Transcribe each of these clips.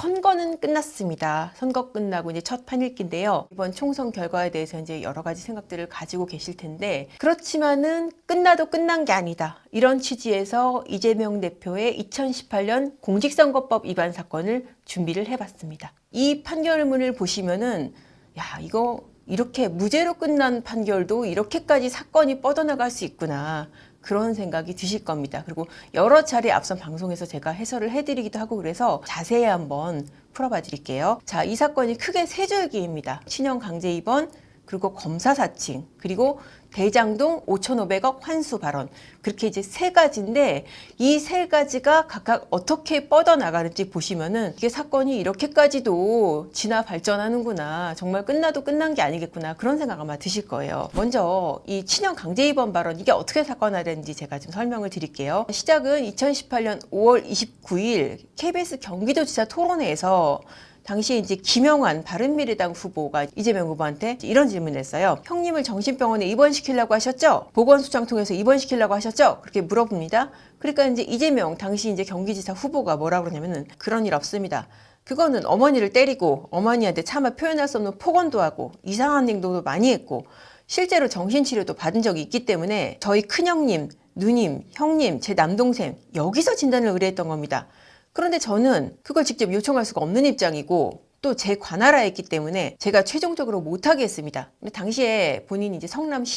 선거는 끝났습니다. 선거 끝나고 이제 첫 판읽기인데요. 이번 총선 결과에 대해서 이제 여러 가지 생각들을 가지고 계실 텐데, 그렇지만은 끝나도 끝난 게 아니다. 이런 취지에서 이재명 대표의 2018년 공직선거법 위반 사건을 준비를 해봤습니다. 이 판결문을 보시면은, 야, 이거 이렇게 무죄로 끝난 판결도 이렇게까지 사건이 뻗어나갈 수 있구나. 그런 생각이 드실 겁니다. 그리고 여러 차례 앞선 방송에서 제가 해설을 해드리기도 하고 그래서 자세히 한번 풀어봐 드릴게요. 자, 이 사건이 크게 세 줄기입니다. 친형 강제 입원, 그리고 검사 사칭, 그리고 대장동 5,500억 환수 발언. 그렇게 이제 세 가지인데 이 세 가지가 각각 어떻게 뻗어나가는지 보시면은 이게 사건이 이렇게까지도 진화 발전하는구나. 정말 끝나도 끝난 게 아니겠구나. 그런 생각 아마 드실 거예요. 먼저 이 친형 강제 입원 발언 이게 어떻게 사건화되는지 제가 좀 설명을 드릴게요. 시작은 2018년 5월 29일 KBS 경기도지사 토론회에서 당시 이제 김영환 바른미래당 후보가 이재명 후보한테 이런 질문을 했어요. 형님을 정신병원에 입원시키려고 하셨죠? 보건소장 통해서 입원시키려고 하셨죠? 그렇게 물어봅니다. 그러니까 이제 이재명 당시 이제 경기지사 후보가 뭐라고 그러냐면은 그런 일 없습니다. 그거는 어머니를 때리고 어머니한테 차마 표현할 수 없는 폭언도 하고 이상한 행동도 많이 했고 실제로 정신치료도 받은 적이 있기 때문에 저희 큰형님, 누님, 형님, 제 남동생 여기서 진단을 의뢰했던 겁니다. 그런데 저는 그걸 직접 요청할 수가 없는 입장이고 또 제 관할하였기 때문에 제가 최종적으로 못하게 했습니다. 근데 당시에 본인이 이제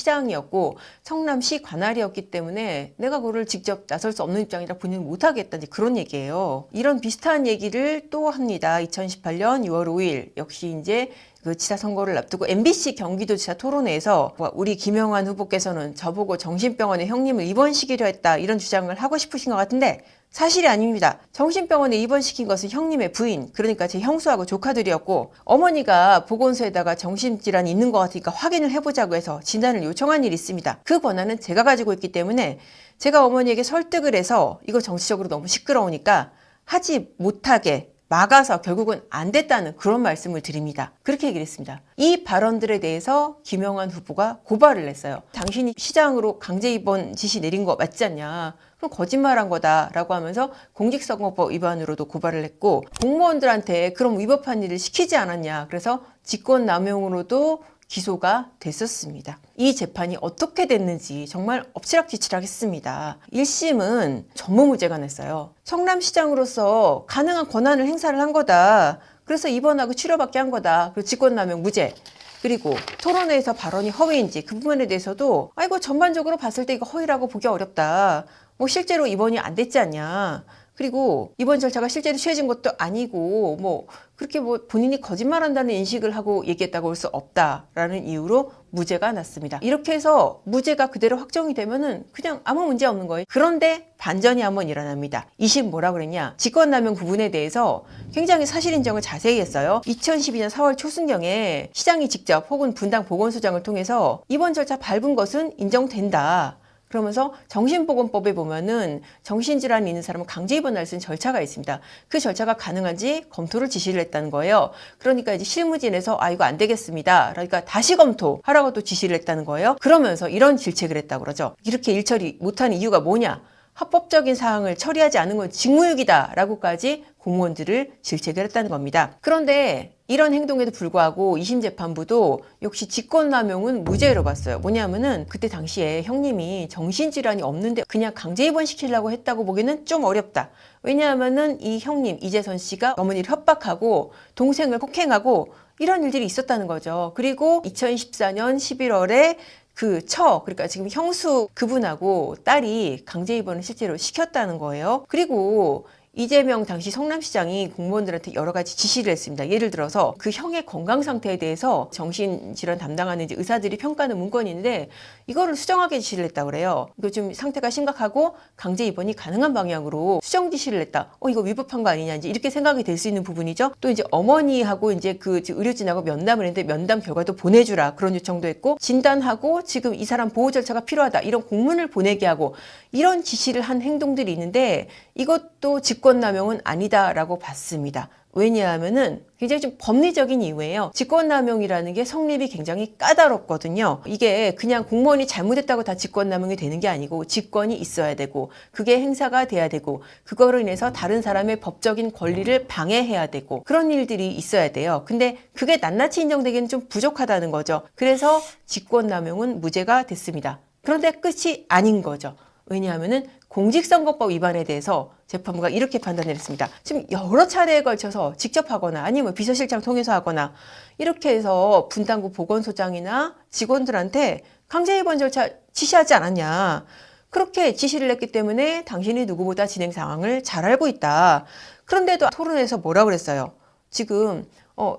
성남시장이었고 성남시 관할이었기 때문에 내가 그거를 직접 나설 수 없는 입장이라 본인은 못하게 했다. 그런 얘기예요. 이런 비슷한 얘기를 또 합니다. 2018년 6월 5일 역시 이제 그 지사 선거를 앞두고 MBC 경기도지사 토론회에서 우리 김영환 후보께서는 저보고 정신병원에 형님을 입원시키려 했다 이런 주장을 하고 싶으신 것 같은데 사실이 아닙니다. 정신병원에 입원시킨 것은 형님의 부인, 그러니까 제 형수하고 조카들이었고 어머니가 보건소에다가 정신질환이 있는 것 같으니까 확인을 해보자고 해서 진단을 요청한 일이 있습니다. 그 권한은 제가 가지고 있기 때문에 제가 어머니에게 설득을 해서 이거 정치적으로 너무 시끄러우니까 하지 못하게 막아서 결국은 안 됐다는 그런 말씀을 드립니다. 그렇게 얘기를 했습니다. 이 발언들에 대해서 김영환 후보가 고발을 했어요. 당신이 시장으로 강제 입원 지시 내린 거 맞지 않냐? 그럼 거짓말한 거다라고 하면서 공직선거법 위반으로도 고발을 했고 공무원들한테 그런 위법한 일을 시키지 않았냐. 그래서 직권남용으로도 기소가 됐었습니다. 이 재판이 어떻게 됐는지 정말 엎치락뒤치락했습니다. 1심은 전무무죄가 냈어요. 성남시장으로서 가능한 권한을 행사를 한 거다. 그래서 입원하고 치료받게 한 거다. 그리고 직권남용 무죄. 그리고 토론회에서 발언이 허위인지 그 부분에 대해서도 아이고 전반적으로 봤을 때 이거 허위라고 보기 어렵다. 뭐 실제로 입원이 안 됐지 않냐. 그리고 입원 절차가 실제로 취해진 것도 아니고 뭐 그렇게 뭐 본인이 거짓말한다는 인식을 하고 얘기했다고 할 수 없다라는 이유로 무죄가 났습니다. 이렇게 해서 무죄가 그대로 확정이 되면은 그냥 아무 문제 없는 거예요. 그런데 반전이 한번 일어납니다. 2심 뭐라 그랬냐? 직권남용 부분에 대해서 굉장히 사실 인정을 자세히 했어요. 2012년 4월 초순경에 시장이 직접 혹은 분당 보건소장을 통해서 입원 절차 밟은 것은 인정된다. 그러면서 정신보건법에 보면은 정신질환이 있는 사람은 강제 입원할 수 있는 절차가 있습니다. 그 절차가 가능한지 검토를 지시를 했다는 거예요. 그러니까 이제 실무진에서 아 이거 안 되겠습니다. 그러니까 다시 검토하라고 또 지시를 했다는 거예요. 그러면서 이런 질책을 했다고 그러죠. 이렇게 일 처리 못하는 이유가 뭐냐? 합법적인 사항을 처리하지 않은 건 직무유기다라고까지 공무원들을 질책을 했다는 겁니다. 그런데 이런 행동에도 불구하고 2심 재판부도 역시 직권남용은 무죄로 봤어요. 뭐냐면은 그때 당시에 형님이 정신질환이 없는데 그냥 강제 입원시키려고 했다고 보기는 좀 어렵다. 왜냐하면은 이 형님 이재선 씨가 어머니를 협박하고 동생을 폭행하고 이런 일들이 있었다는 거죠. 그리고 2014년 11월에 그러니까 지금 형수 그분하고 딸이 강제 입원을 실제로 시켰다는 거예요. 그리고 이재명 당시 성남시장이 공무원들한테 여러 가지 지시를 했습니다. 예를 들어서 그 형의 건강 상태에 대해서 정신질환 담당하는 이제 의사들이 평가하는 문건이 있는데 이거를 수정하게 지시를 했다고 그래요. 이거 좀 상태가 심각하고 강제 입원이 가능한 방향으로 수정 지시를 했다. 이거 위법한 거 아니냐 이제 이렇게 생각이 될 수 있는 부분이죠. 또 이제 어머니하고 이제 그 의료진하고 면담을 했는데 면담 결과도 보내주라 그런 요청도 했고 진단하고 지금 이 사람 보호 절차가 필요하다 이런 공문을 보내게 하고 이런 지시를 한 행동들이 있는데 이것도 직권남용은 아니다라고 봤습니다. 왜냐하면은 굉장히 좀 법리적인 이유예요. 직권남용이라는 게 성립이 굉장히 까다롭거든요. 이게 그냥 공무원이 잘못했다고 다 직권남용이 되는 게 아니고 직권이 있어야 되고 그게 행사가 돼야 되고 그거로 인해서 다른 사람의 법적인 권리를 방해해야 되고 그런 일들이 있어야 돼요. 근데 그게 낱낱이 인정되기는 좀 부족하다는 거죠. 그래서 직권남용은 무죄가 됐습니다. 그런데 끝이 아닌 거죠. 왜냐하면은 공직선거법 위반에 대해서 재판부가 이렇게 판단을 했습니다. 지금 여러 차례에 걸쳐서 직접 하거나 아니면 비서실장 통해서 하거나 이렇게 해서 분당구 보건소장이나 직원들한테 강제입원 절차 지시하지 않았냐. 그렇게 지시를 했기 때문에 당신이 누구보다 진행 상황을 잘 알고 있다. 그런데도 토론에서 뭐라고 그랬어요? 지금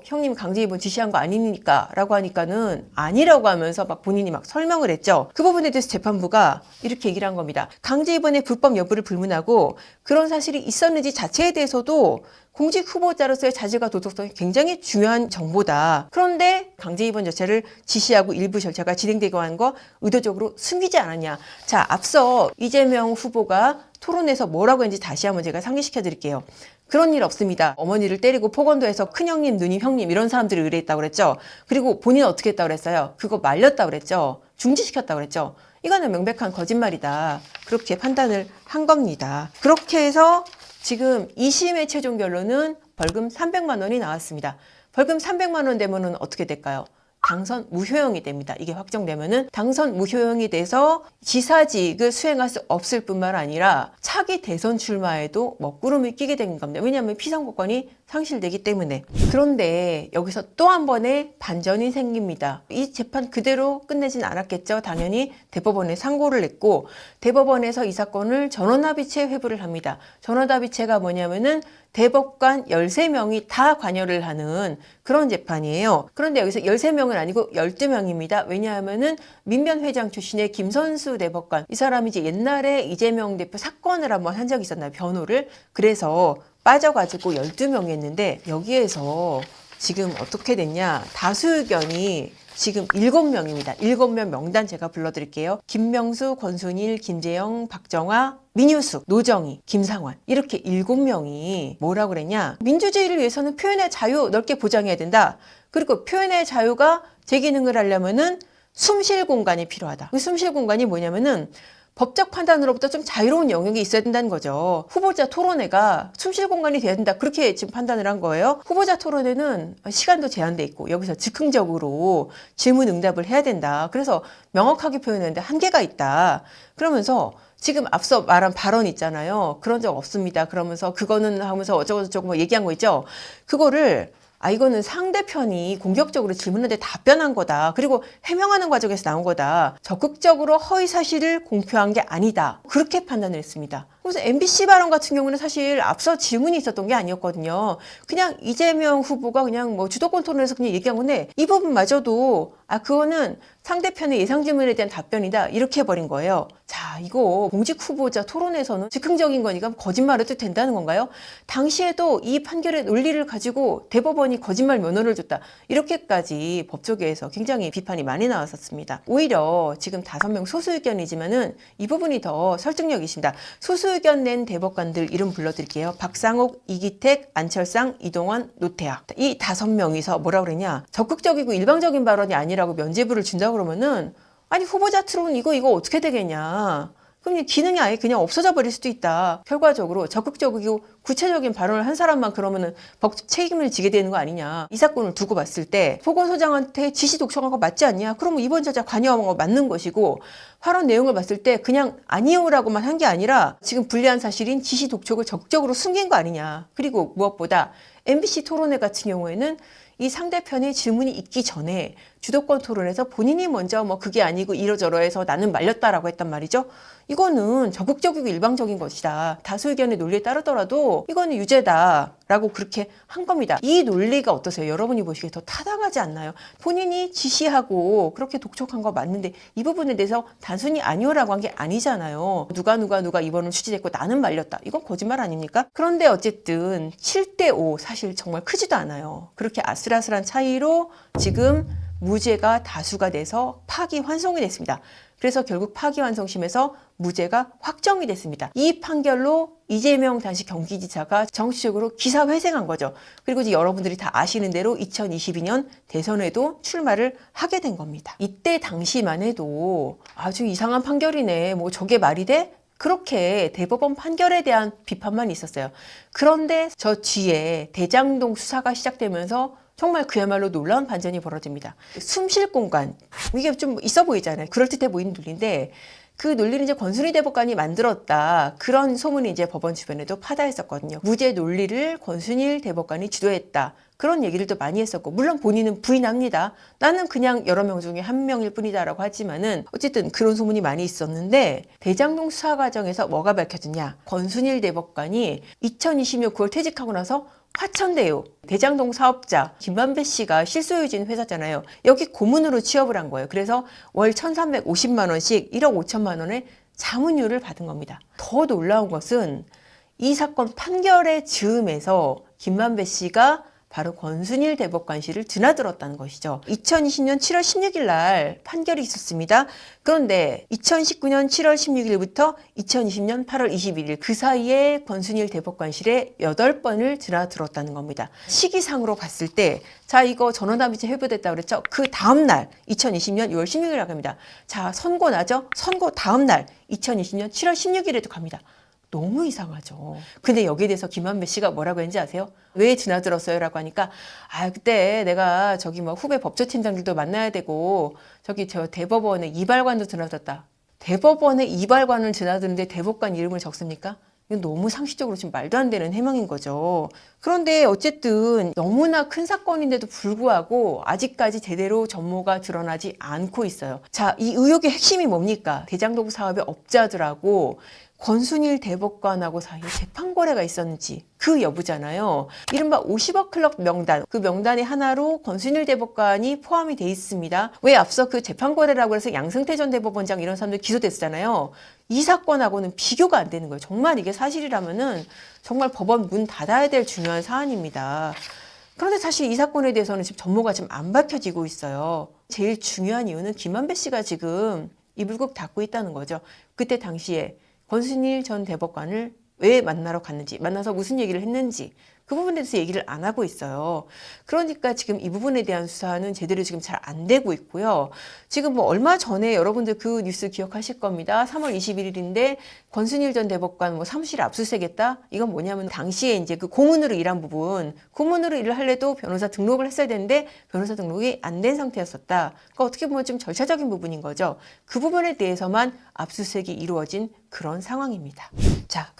형님 강제입원 지시한 거 아니니까 라고 하니까는 아니라고 하면서 막 본인이 막 설명을 했죠. 그 부분에 대해서 재판부가 이렇게 얘기를 한 겁니다. 강제입원의 불법 여부를 불문하고 그런 사실이 있었는지 자체에 대해서도 공직 후보자로서의 자질과 도덕성이 굉장히 중요한 정보다. 그런데 강제입원 자체를 지시하고 일부 절차가 진행되고 한 거 의도적으로 숨기지 않았냐. 자, 앞서 이재명 후보가 토론에서 뭐라고 했는지 다시 한번 제가 상기시켜 드릴게요. 그런 일 없습니다. 어머니를 때리고 폭언도해서 큰형님, 누님, 형님 이런 사람들을 의뢰했다고 그랬죠. 그리고 본인은 어떻게 했다고 그랬어요? 그거 말렸다고 그랬죠. 중지시켰다고 그랬죠. 이거는 명백한 거짓말이다. 그렇게 판단을 한 겁니다. 그렇게 해서 지금 2심의 최종 결론은 벌금 300만 원이 나왔습니다. 벌금 300만 원 되면은 어떻게 될까요? 당선 무효형이 됩니다. 이게 확정되면은 당선 무효형이 돼서 지사직을 수행할 수 없을 뿐만 아니라 차기 대선 출마에도 먹구름을 끼게 된 겁니다. 왜냐하면 피선거권이 상실되기 때문에. 그런데 여기서 또 한 번의 반전이 생깁니다. 이 재판 그대로 끝내진 않았겠죠. 당연히 대법원에 상고를 냈고 대법원에서 이 사건을 전원합의체 회부를 합니다. 전원합의체가 뭐냐면은 대법관 13명이 다 관여를 하는 그런 재판이에요. 그런데 여기서 13명은 아니고 12명입니다. 왜냐하면은 민변회장 출신의 김선수 대법관, 이 사람이 이제 옛날에 이재명 대표 사건을 한번 한 적이 있었나요? 변호를. 그래서 빠져가지고 12명이 했는데 여기에서 지금 어떻게 됐냐? 다수 의견이 지금 7명입니다. 7명 명단 제가 불러드릴게요. 김명수, 권순일, 김재영, 박정화, 민유숙, 노정희, 김상환 이렇게 7명이 뭐라고 그랬냐? 민주주의를 위해서는 표현의 자유 넓게 보장해야 된다. 그리고 표현의 자유가 제 기능을 하려면은 숨쉴 공간이 필요하다. 그 숨쉴 공간이 뭐냐면은 법적 판단으로부터 좀 자유로운 영역이 있어야 된다는 거죠. 후보자 토론회가 숨쉴 공간이 돼야 된다. 그렇게 지금 판단을 한 거예요. 후보자 토론회는 시간도 제한돼 있고 여기서 즉흥적으로 질문 응답을 해야 된다. 그래서 명확하게 표현했는데 한계가 있다. 그러면서 지금 앞서 말한 발언 있잖아요. 그런 적 없습니다. 그러면서 그거는 하면서 어쩌고저쩌고 뭐 얘기한 거 있죠. 그거를 이거는 상대편이 공격적으로 질문하는데 답변한 거다. 그리고 해명하는 과정에서 나온 거다. 적극적으로 허위 사실을 공표한 게 아니다. 그렇게 판단을 했습니다. 그래서 MBC 발언 같은 경우는 사실 앞서 질문이 있었던 게 아니었거든요. 그냥 이재명 후보가 그냥 뭐 주도권 토론에서 그냥 얘기한 건데 이 부분마저도 그거는 상대편의 예상 질문에 대한 답변이다. 이렇게 해버린 거예요. 자, 이거 공직 후보자 토론에서는 즉흥적인 거니까 거짓말을 해도 된다는 건가요? 당시에도 이 판결의 논리를 가지고 대법원이 거짓말 면허를 줬다. 이렇게까지 법조계에서 굉장히 비판이 많이 나왔었습니다. 오히려 지금 5명 소수 의견이지만은 이 부분이 더 설득력이 있습니다. 소수 의견 낸 대법관들 이름 불러드릴게요. 박상옥, 이기택, 안철상, 이동환, 노태하. 이 5명이서 뭐라고 그랬냐? 적극적이고 일방적인 발언이 아니라고 면죄부를 준다고 그러면은 아니 후보자 트론 이거 어떻게 되겠냐. 그럼 기능이 아예 그냥 없어져 버릴 수도 있다. 결과적으로 적극적이고 구체적인 발언을 한 사람만 그러면은 법적 책임을 지게 되는 거 아니냐. 이 사건을 두고 봤을 때 보건소장한테 지시 독촉한 거 맞지 않냐? 그러면 이번 저자 관여한 거 맞는 것이고 발언 내용을 봤을 때 그냥 아니요라고만 한 게 아니라 지금 불리한 사실인 지시 독촉을 적극적으로 숨긴 거 아니냐. 그리고 무엇보다 MBC 토론회 같은 경우에는 이 상대편의 질문이 있기 전에 주도권 토론에서 본인이 먼저 뭐 그게 아니고 이러저러해서 나는 말렸다라고 했단 말이죠. 이거는 적극적이고 일방적인 것이다. 다수 의견의 논리에 따르더라도 이거는 유죄다라고 그렇게 한 겁니다. 이 논리가 어떠세요? 여러분이 보시기에 더 타당하지 않나요? 본인이 지시하고 그렇게 독촉한 거 맞는데 이 부분에 대해서 단순히 아니오라고 한 게 아니잖아요. 누가 이번은 취지됐고 나는 말렸다. 이건 거짓말 아닙니까? 그런데 어쨌든 7대5 사실 정말 크지도 않아요. 그렇게 아슬아슬한 차이로 지금 무죄가 다수가 돼서 파기환송이 됐습니다. 그래서 결국 파기환송심에서 무죄가 확정이 됐습니다. 이 판결로 이재명 당시 경기지사가 정치적으로 기사회생한 거죠. 그리고 이제 여러분들이 다 아시는 대로 2022년 대선에도 출마를 하게 된 겁니다. 이때 당시만 해도 아주 이상한 판결이네. 뭐 저게 말이 돼? 그렇게 대법원 판결에 대한 비판만 있었어요. 그런데 저 뒤에 대장동 수사가 시작되면서 정말 그야말로 놀라운 반전이 벌어집니다. 숨 쉴 공간, 이게 좀 있어 보이잖아요. 그럴듯해 보이는 논리인데 그 논리는 이제 권순희 대법관이 만들었다. 그런 소문이 이제 법원 주변에도 파다했었거든요. 무죄 논리를 권순일 대법관이 주도했다. 그런 얘기를 또 많이 했었고, 물론 본인은 부인합니다. 나는 그냥 여러 명 중에 한 명일 뿐이다라고 하지만은 어쨌든 그런 소문이 많이 있었는데 대장동 수사 과정에서 뭐가 밝혀졌냐? 권순일 대법관이 2020년 9월 퇴직하고 나서 화천대유 대장동 사업자 김만배 씨가 실소유진 회사잖아요. 여기 고문으로 취업을 한 거예요. 그래서 월 1,350만 원씩 1억 5천만 원의 자문료를 받은 겁니다. 더 놀라운 것은 이 사건 판결의 즈음에서 김만배 씨가 바로 권순일 대법관실을 드나들었다는 것이죠. 2020년 7월 16일 날 판결이 있었습니다. 그런데 2019년 7월 16일부터 2020년 8월 21일 그 사이에 권순일 대법관실에 8번을 드나들었다는 겁니다. 시기상으로 봤을 때 자, 이거 전원합의체 회부됐다고 그랬죠? 그 다음 날 2020년 6월 16일 갑니다. 자, 선고 나죠? 선고 다음 날 2020년 7월 16일에도 갑니다. 너무 이상하죠. 근데 여기에 대해서 김만배 씨가 뭐라고 했는지 아세요? 왜 드나들었어요? 라고 하니까 그때 내가 저기 뭐 후배 법조팀장들도 만나야 되고 저기 저 대법원에 이발관도 드나들었다. 대법원에 이발관을 드나드는데 대법관 이름을 적습니까? 이건 너무 상식적으로 지금 말도 안 되는 해명인 거죠. 그런데 어쨌든 너무나 큰 사건인데도 불구하고 아직까지 제대로 전모가 드러나지 않고 있어요. 자, 이 의혹의 핵심이 뭡니까? 대장동 사업의 업자들하고 권순일 대법관하고 사이에 재판 거래가 있었는지 그 여부잖아요. 이른바 50억 클럽 명단, 그 명단의 하나로 권순일 대법관이 포함이 돼 있습니다. 왜 앞서 그 재판 거래라고 해서 양승태 전 대법원장 이런 사람들 기소됐잖아요. 이 사건하고는 비교가 안 되는 거예요. 정말 이게 사실이라면은 정말 법원 문 닫아야 될 중요한 사안입니다. 그런데 사실 이 사건에 대해서는 지금 전모가 지금 안 밝혀지고 있어요. 제일 중요한 이유는 김만배 씨가 지금 입을 꾹 닫고 있다는 거죠. 그때 당시에 권순일 전 대법관을 왜 만나러 갔는지, 만나서 무슨 얘기를 했는지 그 부분에 대해서 얘기를 안 하고 있어요. 그러니까 지금 이 부분에 대한 수사는 제대로 지금 잘 안 되고 있고요. 지금 뭐 얼마 전에 여러분들 그 뉴스 기억하실 겁니다. 3월 21일인데 권순일 전 대법관 뭐 사무실 압수수색했다? 이건 뭐냐면 당시에 이제 그 고문으로 일한 부분, 고문으로 일을 하려도 변호사 등록을 했어야 되는데 변호사 등록이 안 된 상태였었다. 그러니까 어떻게 보면 좀 절차적인 부분인 거죠. 그 부분에 대해서만 압수수색이 이루어진 그런 상황입니다. 자,